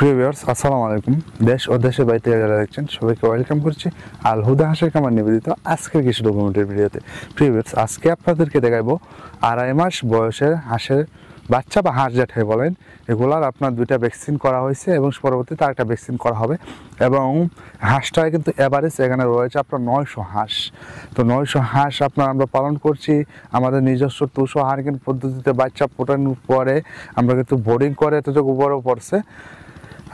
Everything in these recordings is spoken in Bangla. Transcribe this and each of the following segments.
প্রিয় ভিউয়ার্স, আসসালামু আলাইকুম। দেশ ও দেশের বাইরে থেকে যারা দেখছেন সবাইকে ওয়েলকাম করছি আল হুদা হাঁসের খামার নিবেদিত আজকের কিছু ডকুমেন্টের ভিডিওতে। প্রিয় ভিউয়ার্স, আজকে আপনাদেরকে দেখাবো 2.5 মাস বয়সের হাঁসের বাচ্চা বা হাঁস যেটাই বলেন, এগুলার আপনার 2টা ভ্যাকসিন করা হয়েছে এবং পরবর্তীতে আরেকটা ভ্যাকসিন করা হবে। এবং হাঁসটা কিন্তু এভারেজ এখানে রয়েছে আপনার 900 হাঁস। তো 900 হাঁস আমরা পালন করছি আমাদের নিজস্ব 200 হার্গেন পদ্ধতিতে। বাচ্চা ফোটানোর পরে আমরা কিন্তু বোর্ডিং করে এতটুকু বড় পড়ছে।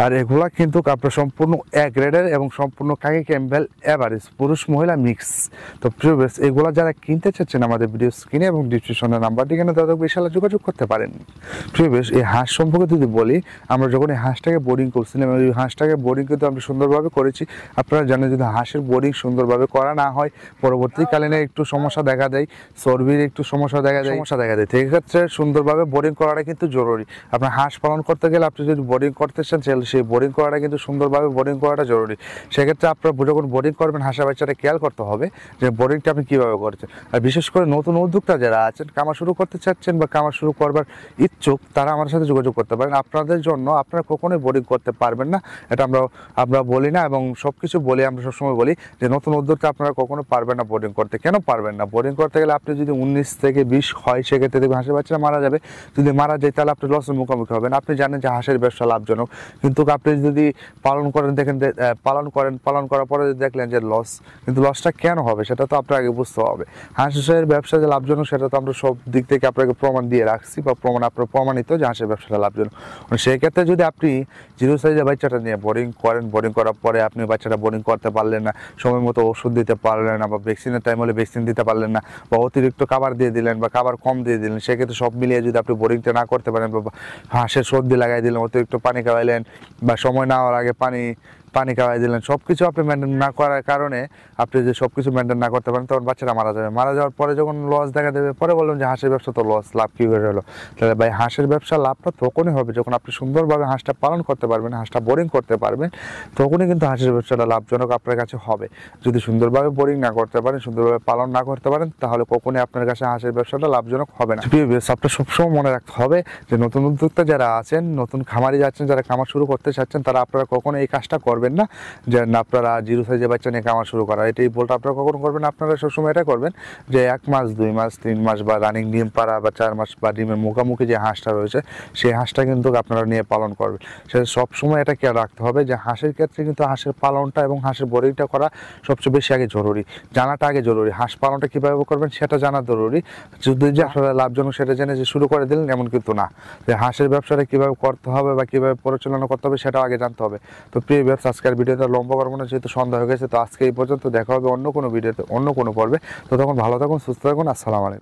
আর এগুলা কিন্তু আপনার সম্পূর্ণ এ গ্রেডের এবং সম্পূর্ণ কাকি ক্যাম্বেল এভারেজ পুরুষ মহিলা মিক্স। তো প্রিভিয়াস এগুলা যারা কিনতে চাচ্ছেন আমাদের ভিডিও স্ক্রিনে এবং ডিসক্রিপশনের নাম্বারটি কেন তাদের বিশাল যোগাযোগ করতে পারেন। প্রিভিয়াস এই হাঁস সম্পর্কে যদি বলি, আমরা যখন এই হাঁসটাকে বোর্ডিং করছিলাম এই হাঁসটাকে বোর্ডিং কিন্তু আমরা সুন্দরভাবে করেছি। আপনারা জানেন যদি হাঁসের বোর্ডিং সুন্দরভাবে করা না হয় পরবর্তীকালীনে একটু সমস্যা দেখা দেয়, চর্বির একটু সমস্যা দেখা দেয়। সেক্ষেত্রে সুন্দরভাবে বোর্ডিং করাটা কিন্তু জরুরি। আপনার হাঁস পালন করতে গেলে আপনি যদি বোর্ডিং করতে চান সেই বোর্ডিং করাটা কিন্তু সুন্দরভাবে বোর্ডিং করাটা জরুরি। সেক্ষেত্রে আপনারা যখন বোর্ডিং করবেন হাঁসের বাচ্চাটা খেয়াল করতে হবে যে বোর্ডিংটা আপনি কীভাবে করছেন। আর বিশেষ করে নতুন উদ্যোক্তা যারা আছেন, কামার শুরু করতে চাচ্ছেন বা কামার শুরু করবার ইচ্ছুক, তারা আমার সাথে যোগাযোগ করতে পারেন। আপনাদের জন্য আপনারা কখনোই বোর্ডিং করতে পারবেন না, এটা আমরা বলি না এবং সব কিছু বলি। আমরা সবসময় বলি যে নতুন উদ্যোক্তা আপনারা কখনো পারবেন না বোর্ডিং করতে। কেন পারবেন না? বোর্ডিং করতে গেলে আপনি যদি 19 থেকে 20 হয় সেক্ষেত্রে দেখবেন হাঁসের বাচ্চারা মারা যাবে। যদি মারা যায় তাহলে আপনি লসের মুখোমুখি হবেন। আপনি জানেন যে হাঁসের ব্যবসা লাভজনক, কিন্তু আপনি যদি পালন করেন দেখেন পালন করার পরে দেখলেন যে লস, কিন্তু লসটা কেন হবে সেটা তো আপনাকে আগে বুঝতে হবে। হাঁসের ব্যবসা যে লাভজনক সেটা তো আমরা সব দিক থেকে আপনাকে প্রমাণ দিয়ে রাখছি বা আপনার প্রমাণিত যে হাঁসের ব্যবসাটা লাভজনক। সেই ক্ষেত্রে যদি আপনি 0 সাইজের বাচ্চাটা নিয়ে বোর্ডিং করেন, বোর্ডিং করার পরে আপনি বাচ্চাটা বোর্ডিং করতে পারলেন না, সময় মতো ওষুধ দিতে পারলেন না, বা ভ্যাকসিনের টাইম হলে ভ্যাকসিন দিতে পারলেন না, বা অতিরিক্ত খাবার দিয়ে দিলেন বা খাবার কম দিয়ে দিলেন, সেক্ষেত্রে সব মিলিয়ে যদি আপনি বোর্ডিংটা না করতে পারেন বা হাঁসের সর্দি লাগাই দিলেন, অতিরিক্ত পানি খাওয়াইলেন বা সময় না হওয়ার আগে পানি খাওয়াই দিলেন, সব কিছু আপনি মেনটেন না করার কারণে আপনি যে সব কিছু মেনটেন না করতে পারেন তখন বাচ্চারা মারা যাবে। মারা যাওয়ার পরে যখন লস দেখা দেবে, পরে বলবেন যে হাঁসের ব্যবসা তো লস, লাভ কী করে হলো? তাহলে ভাই হাঁসের ব্যবসা লাভটা তখনই হবে যখন আপনি সুন্দরভাবে হাঁসটা পালন করতে পারবেন, হাঁসটা বোরিং করতে পারবেন, তখনই কিন্তু হাঁসের ব্যবসাটা লাভজনক আপনার কাছে হবে। যদি সুন্দরভাবে বোরিং না করতে পারেন, সুন্দরভাবে পালন না করতে পারেন, তাহলে কখনই আপনার কাছে হাঁসের ব্যবসাটা লাভজনক হবে না। আপনার সবসময় মনে রাখতে হবে যে নতুন উদ্যোক্তা যারা আছেন, নতুন খামারি যাচ্ছেন, যারা খামার শুরু করতে চাচ্ছেন, তারা আপনারা কখনো এই কাজটা করবেন না যে আপনারা 0 সাইজের বাচ্চা নিয়ে খামার শুরু করা। এটাই বলটা আপনারা কখনো করবেন না। আপনারা সবসময় এটা করবেন যে 1 মাস 2 মাস 3 মাস বা রানিং ডিম পাড়া বা 4 মাস বা ডিমের মুখোমুখি যে হাঁসটা রয়েছে সেই হাঁসটা কিন্তু আপনারা নিয়ে পালন করবেন। সেটা সবসময় এটা খেয়াল রাখতে হবে যে হাঁসের ক্ষেত্রে কিন্তু হাঁসের পালনটা এবং হাঁসের বোর্ডিংটা করা সবচেয়ে বেশি আগে জরুরি, জানাটা আগে জরুরি। হাঁস পালনটা কীভাবে করবেন সেটা জানা জরুরি। যদি যে আপনারা লাভজনক সেটা জেনে যে শুরু করে দিলেন এমন কিন্তু না, যে হাঁসের ব্যবসাটা কীভাবে করতে হবে বা কীভাবে পরিচালনা করতে হবে সেটাও আগে জানতে হবে। তো প্রিয় ব্যবসা, আজকের ভিডিওটা লম্বা করবো না যেহেতু সন্ধ্যা হয়ে গেছে। তো আজকে এই পর্যন্ত, দেখা হবে অন্য কোনো ভিডিওতে, অন্য কোনো পর্বে। তো তখন ভালো থাকুন, সুস্থ থাকুন। আসসালামু আলাইকুম।